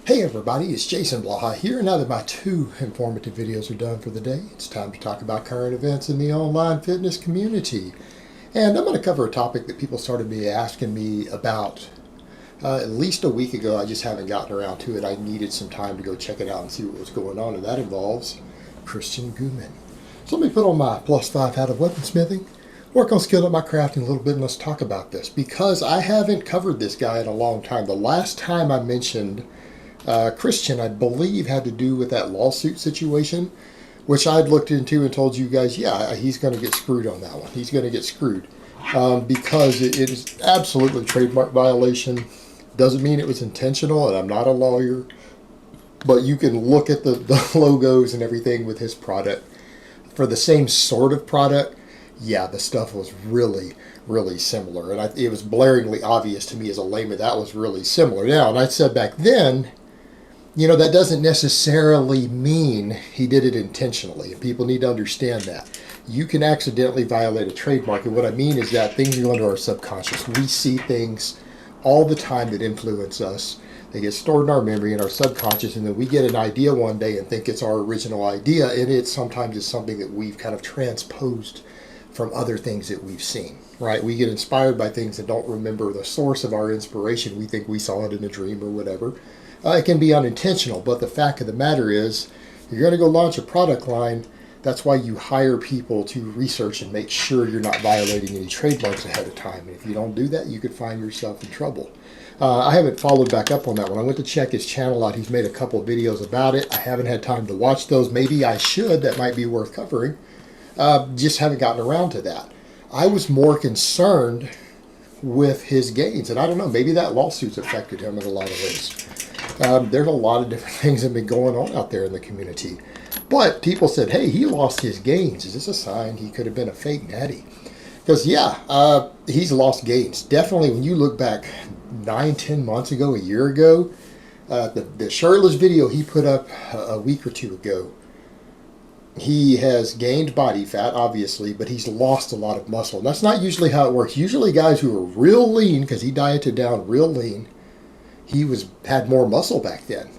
Hey everybody, it's Jason Blaha here. Now that my two informative videos are done for the day, it's time to talk about current events in the online fitness community. And I'm going to cover a topic that people started asking me about at least a week ago. I just haven't gotten around to it. I needed some time to go check it out and see what was going on, and that involves Christian Guzman. So let me put on my +5 hat of weaponsmithing, work on skilling up my crafting a little bit, and let's talk about this. Because I haven't covered this guy in a long time. The last time I mentioned Christian, I believe, had to do with that lawsuit situation, which I'd looked into and told you guys, yeah, he's going to get screwed on that one. He's going to get screwed because it is absolutely trademark violation. Doesn't mean it was intentional, and I'm not a lawyer, but you can look at the logos and everything with his product. For the same sort of product, yeah, the stuff was really, really similar. And it was blaringly obvious to me as a layman that was really similar. Now, and I said back then, you know, that doesn't necessarily mean he did it intentionally. And people need to understand that. You can accidentally violate a trademark. And what I mean is that things go into our subconscious. We see things all the time that influence us. They get stored in our memory and our subconscious. And then we get an idea one day and think it's our original idea. And it sometimes is something that we've kind of transposed from other things that we've seen, right? We get inspired by things and don't remember the source of our inspiration. We think we saw it in a dream or whatever. It can be unintentional, but the fact of the matter is, you're going to go launch a product line. That's why you hire people to research and make sure you're not violating any trademarks ahead of time. And if you don't do that, you could find yourself in trouble. I haven't followed back up on that one. I went to check his channel out. He's made a couple of videos about it. I haven't had time to watch those. Maybe I should. That might be worth covering. Just haven't gotten around to that. I was more concerned with his gains. And I don't know, maybe that lawsuit's affected him in a lot of ways. There's a lot of different things that have been going on out there in the community. But people said, hey, he lost his gains. Is this a sign he could have been a fake natty? Because, yeah, he's lost gains. Definitely, when you look back 9-10 months ago, a year ago, the shirtless video he put up a week or two ago, he has gained body fat, obviously, but he's lost a lot of muscle. And that's not usually how it works. Usually guys who are real lean, because he dieted down real lean, he had more muscle back then.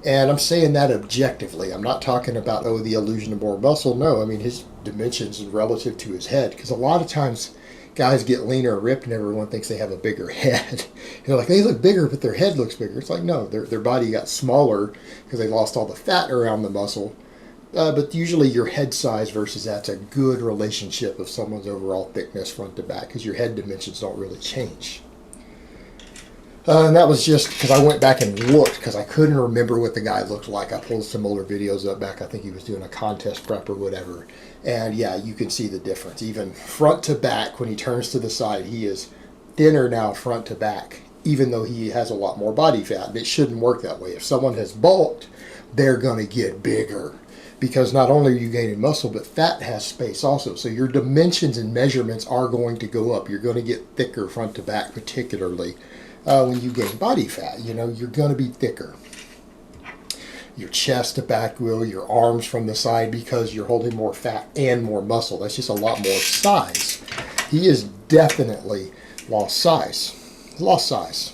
And I'm saying that objectively. I'm not talking about, oh, the illusion of more muscle. No, I mean his dimensions relative to his head. Because a lot of times guys get leaner and ripped and everyone thinks they have a bigger head. They're like, they look bigger, but their head looks bigger. It's like, no, their body got smaller because they lost all the fat around the muscle. But usually your head size versus that's a good relationship of someone's overall thickness front to back, because your head dimensions don't really change. And that was just because I went back and looked because I couldn't remember what the guy looked like. I pulled some older videos up back. I think he was doing a contest prep or whatever. And yeah, you can see the difference. Even front to back, when he turns to the side, he is thinner now front to back, even though he has a lot more body fat. And it shouldn't work that way. If someone has bulked, they're going to get bigger. Because not only are you gaining muscle, but fat has space also. So your dimensions and measurements are going to go up. You're going to get thicker front to back, particularly when you gain body fat. You know, you're going to be thicker. Your chest to back wheel, your arms from the side, because you're holding more fat and more muscle. That's just a lot more size. He has definitely lost size. Lost size.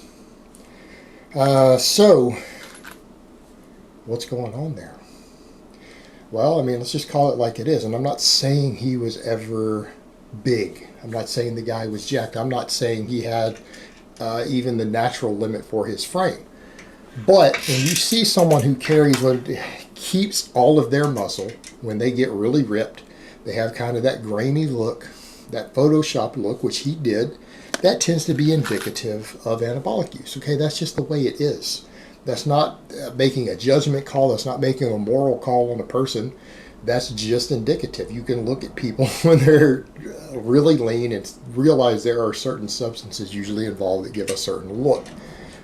So, what's going on there? Well, I mean, let's just call it like it is. And I'm not saying he was ever big. I'm not saying the guy was jacked. I'm not saying he had even the natural limit for his frame. But when you see someone who keeps all of their muscle, when they get really ripped, they have kind of that grainy look, that Photoshop look, which he did, that tends to be indicative of anabolic use. Okay, that's just the way it is. That's not making a judgment call. That's not making a moral call on a person. That's just indicative. You can look at people when they're really lean and realize there are certain substances usually involved that give a certain look.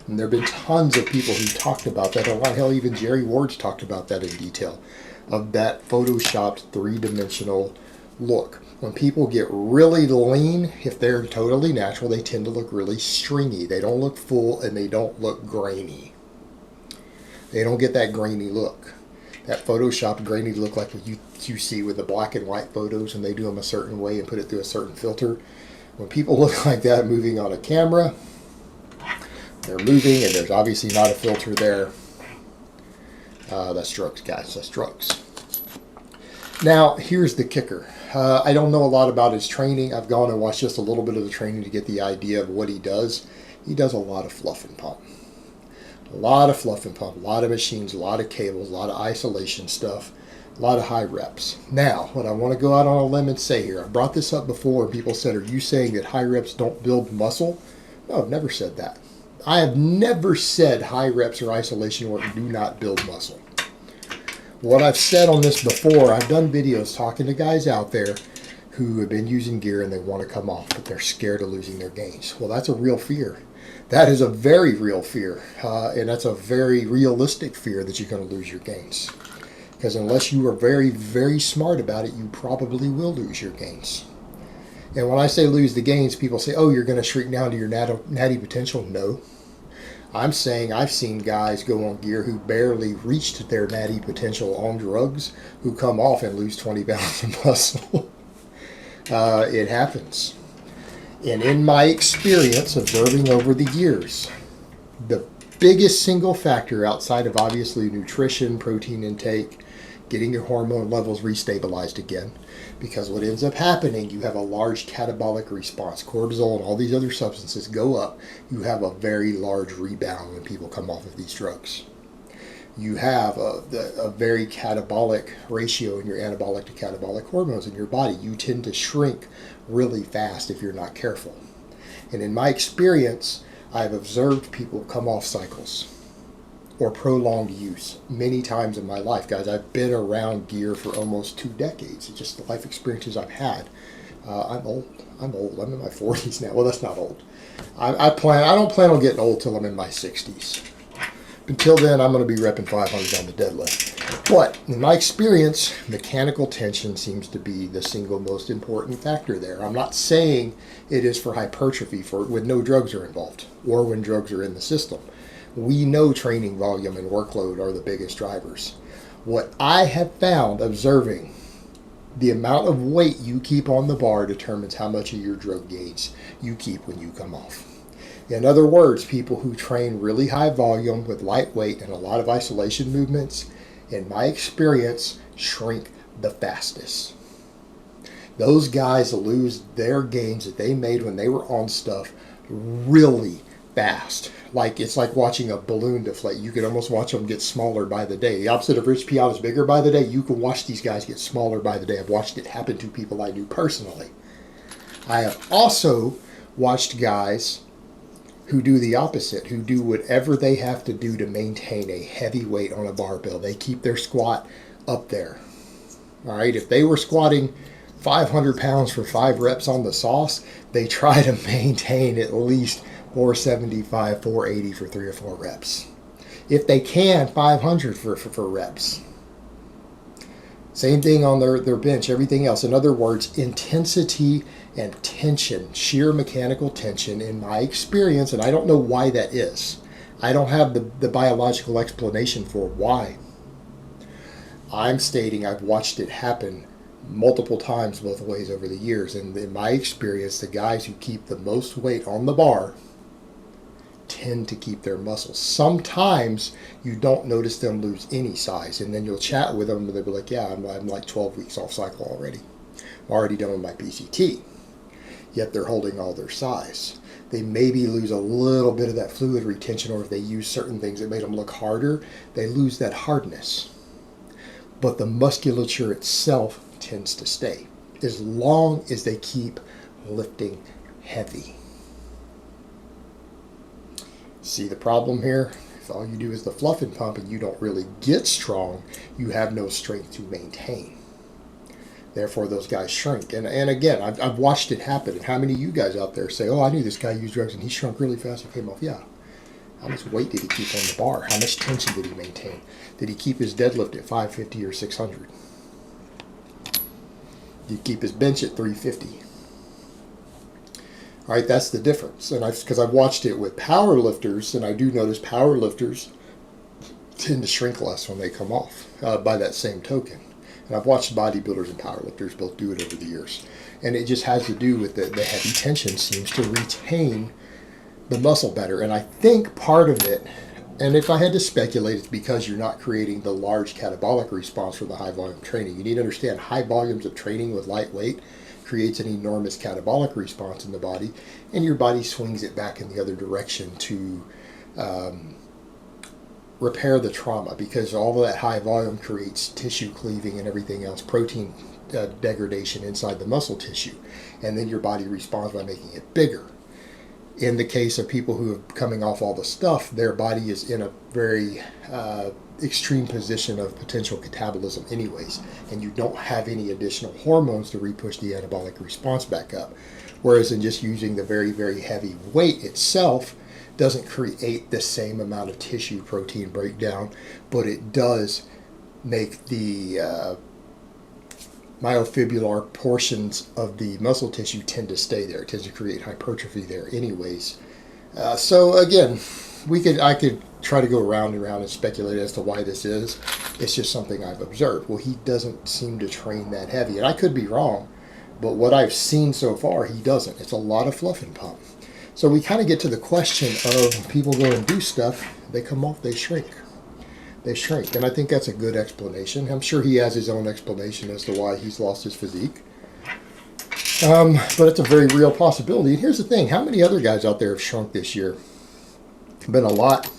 And there have been tons of people who talked about that. A lot, hell, even Jerry Ward's talked about that in detail, of that photoshopped three-dimensional look. When people get really lean, if they're totally natural, they tend to look really stringy. They don't look full and they don't look grainy. They don't get that grainy look. That photoshopped grainy look like what you see with the black and white photos, and they do them a certain way and put it through a certain filter. When people look like that moving on a camera, they're moving and there's obviously not a filter there. That's drugs, guys. That's drugs. Now, here's the kicker. I don't know a lot about his training. I've gone and watched just a little bit of the training to get the idea of what he does. He does a lot of fluff and pump. A lot of fluff and pump, a lot of machines, a lot of cables, a lot of isolation stuff, a lot of high reps. Now, what I want to go out on a limb and say here, I brought this up before and people said, are you saying that high reps don't build muscle? No, I've never said that. I have never said high reps or isolation work do not build muscle. What I've said on this before, I've done videos talking to guys out there who have been using gear and they want to come off, but they're scared of losing their gains. Well, that's a real fear. That is a very real fear, and that's a very realistic fear that you're going to lose your gains. Because unless you are very, very smart about it, you probably will lose your gains. And when I say lose the gains, people say, oh, you're going to shrink down to your natty potential. No. I'm saying I've seen guys go on gear who barely reached their natty potential on drugs who come off and lose 20 pounds of muscle. It happens. And in my experience observing over the years, the biggest single factor outside of obviously nutrition, protein intake, getting your hormone levels restabilized again, because what ends up happening, you have a large catabolic response. Cortisol and all these other substances go up. You have a very large rebound when people come off of these drugs. You have a very catabolic ratio in your anabolic to catabolic hormones in your body. You tend to shrink really fast if you're not careful. And in my experience, I've observed people come off cycles or prolonged use many times in my life. Guys, I've been around gear for almost 2 decades. It's just the life experiences I've had. I'm old. I'm in my 40s now. Well, that's not old. I don't plan on getting old till I'm in my 60s. Until then, I'm going to be repping 500 on the deadlift. But in my experience, mechanical tension seems to be the single most important factor there. I'm not saying it is for hypertrophy when no drugs are involved or when drugs are in the system. We know training volume and workload are the biggest drivers. What I have found observing, the amount of weight you keep on the bar determines how much of your drug gains you keep when you come off. In other words, people who train really high volume with light weight and a lot of isolation movements, in my experience, shrink the fastest. Those guys lose their gains that they made when they were on stuff really fast. It's like watching a balloon deflate. You can almost watch them get smaller by the day. The opposite of Rich Piana's bigger by the day. You can watch these guys get smaller by the day. I've watched it happen to people I knew personally. I have also watched guys who do the opposite, who do whatever they have to do to maintain a heavy weight on a barbell. They keep their squat up there. All right, if they were squatting 500 pounds for 5 reps on the sauce, they try to maintain at least 475, 480 for 3 or 4 reps. If they can, 500 for reps. Same thing on their bench, everything else. In other words, intensity and tension, sheer mechanical tension, in my experience, and I don't know why that is. I don't have the biological explanation for why. I'm stating I've watched it happen multiple times both ways over the years, and in my experience, the guys who keep the most weight on the bar tend to keep their muscles. Sometimes you don't notice them lose any size, and then you'll chat with them and they'll be like, yeah, I'm like 12 weeks off cycle already. I'm already done with my PCT. Yet they're holding all their size. They maybe lose a little bit of that fluid retention, or if they use certain things that made them look harder, they lose that hardness. But the musculature itself tends to stay as long as they keep lifting heavy. See the problem here? If all you do is the fluff and pump and you don't really get strong, you have no strength to maintain. Therefore, those guys shrink. And again, I've watched it happen. And how many of you guys out there say, oh, I knew this guy used drugs and he shrunk really fast and came off? Yeah. How much weight did he keep on the bar? How much tension did he maintain? Did he keep his deadlift at 550 or 600? Did he keep his bench at 350? All right, that's the difference. And because I've watched it with power lifters, and I do notice power lifters tend to shrink less when they come off by that same token. And I've watched bodybuilders and powerlifters both do it over the years. And it just has to do with the heavy tension seems to retain the muscle better. And I think part of it, And if I had to speculate, it's because you're not creating the large catabolic response from the high volume training. You need to understand high volumes of training with light weight creates an enormous catabolic response in the body, and your body swings it back in the other direction to repair the trauma, because all of that high volume creates tissue cleaving and everything else, protein degradation inside the muscle tissue, and then your body responds by making it bigger. In the case of people who are coming off all the stuff, their body is in a very extreme position of potential catabolism anyways, and you don't have any additional hormones to repush the anabolic response back up. Whereas in just using the very, very heavy weight itself doesn't create the same amount of tissue protein breakdown, but it does make the myofibrillar portions of the muscle tissue tend to stay there. It tends to create hypertrophy there anyways. So again, I could try to go around and around and speculate as to why this is. It's just something I've observed. Well, he doesn't seem to train that heavy, and I could be wrong, but what I've seen so far, he doesn't. It's a lot of fluff and pump. So we kind of get to the question of people go and do stuff, they come off, they shrink. They shrink, and I think that's a good explanation. I'm sure he has his own explanation as to why he's lost his physique. But it's a very real possibility. And here's the thing, how many other guys out there have shrunk this year? Been a lot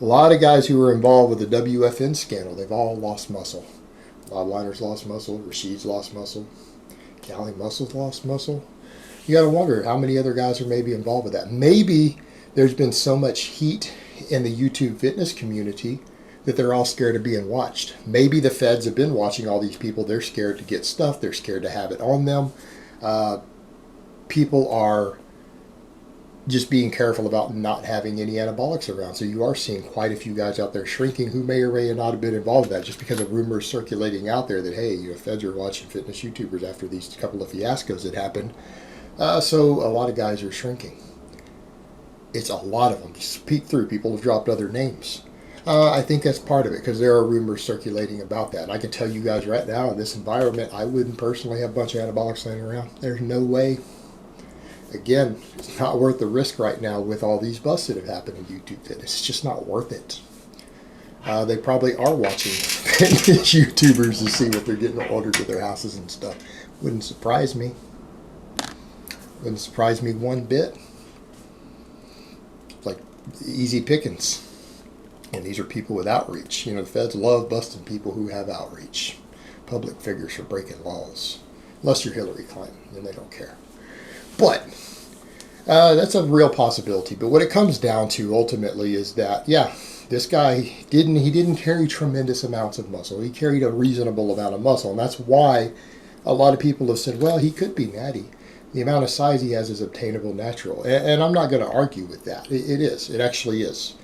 of guys who were involved with the WFN scandal. They've all lost muscle. Bob Liner's lost muscle, Rashid's lost muscle, Cali Muscle's lost muscle. You got to wonder how many other guys are maybe involved with that. Maybe there's been so much heat in the YouTube fitness community that they're all scared of being watched. Maybe the feds have been watching all these people. They're scared to get stuff. They're scared to have it on them. People are just being careful about not having any anabolics around. So you are seeing quite a few guys out there shrinking who may or may not have been involved in that, just because of rumors circulating out there that, hey, feds are watching fitness YouTubers after these couple of fiascos that happened. So a lot of guys are shrinking. It's a lot of them. Just peek through. People have dropped other names. I think that's part of it, because there are rumors circulating about that. And I can tell you guys right now, in this environment, I wouldn't personally have a bunch of anabolics laying around. There's no way. Again, it's not worth the risk right now with all these busts that have happened in YouTube fitness. It's just not worth it. They probably are watching YouTubers to see what they're getting ordered to their houses and stuff. Wouldn't surprise me. Wouldn't surprise me one bit. It's like easy pickings. And these are people with outreach. The feds love busting people who have outreach. Public figures for breaking laws. Unless you're Hillary Clinton, then they don't care. But that's a real possibility. But what it comes down to ultimately is that, yeah, this guy didn't carry tremendous amounts of muscle. He carried a reasonable amount of muscle. And that's why a lot of people have said, well, he could be natty. The amount of size he has is obtainable natural. And I'm not going to argue with that. It is. It actually is.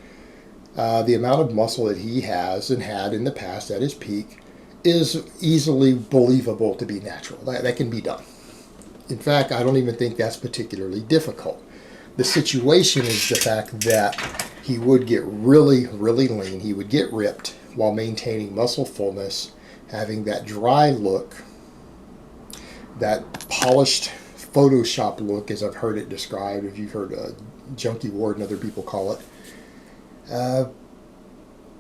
The amount of muscle that he has and had in the past at his peak is easily believable to be natural. That can be done. In fact, I don't even think that's particularly difficult. The situation is the fact that he would get really, really lean. He would get ripped while maintaining muscle fullness, having that dry look, that polished Photoshop look, as I've heard it described, if you've heard Junkie Ward and other people call it.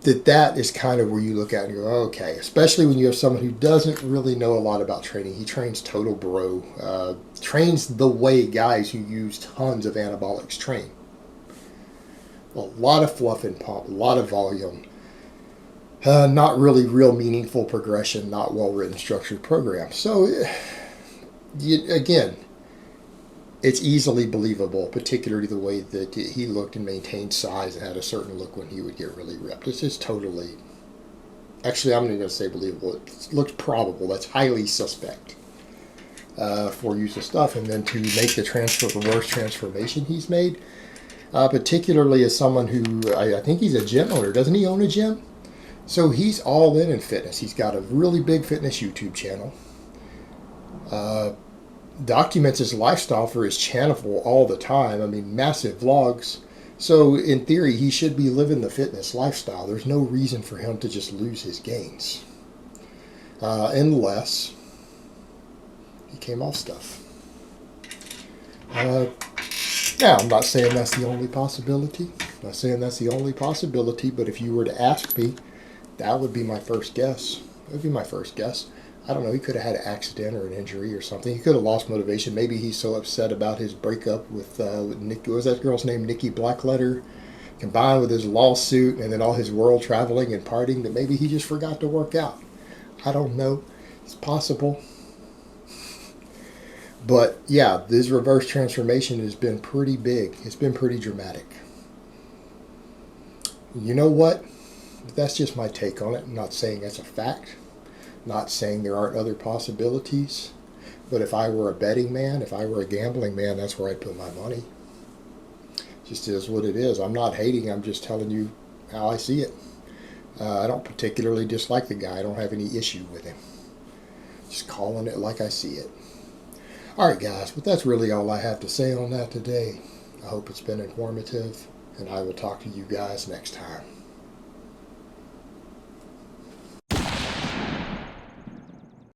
That is kind of where you look at it and go, okay, especially when you have someone who doesn't really know a lot about training. He trains total bro, trains the way guys who use tons of anabolics train. A lot of fluff and pump, a lot of volume, not really real meaningful progression, not well-written structured program. So, again, it's easily believable, particularly the way that he looked and maintained size and had a certain look when he would get really ripped. It's just totally, actually, I'm not going to say believable. It looks probable. That's highly suspect for use of stuff. And then to make the reverse transformation he's made, particularly as someone who, I think he's a gym owner. Doesn't he own a gym? So he's all in fitness. He's got a really big fitness YouTube channel. Documents his lifestyle for his channel all the time. I mean, massive vlogs. So in theory, he should be living the fitness lifestyle. There's no reason for him to just lose his gains. Unless he came off stuff. Now, I'm not saying that's the only possibility. Not saying that's the only possibility, but if you were to ask me, that would be my first guess. That would be my first guess. I don't know. He could have had an accident or an injury or something. He could have lost motivation. Maybe he's so upset about his breakup with Nick. What was that girl's name? Nikki Blackletter. Combined with his lawsuit and then all his world traveling and partying, that maybe he just forgot to work out. I don't know. It's possible. But yeah, this reverse transformation has been pretty big. It's been pretty dramatic. You know what? That's just my take on it. I'm not saying that's a fact. Not saying there aren't other possibilities. But if I were a betting man, if I were a gambling man, that's where I'd put my money. Just is what it is. I'm not hating. I'm just telling you how I see it. I don't particularly dislike the guy. I don't have any issue with him. Just calling it like I see it. All right, guys. But that's really all I have to say on that today. I hope it's been informative, and I will talk to you guys next time.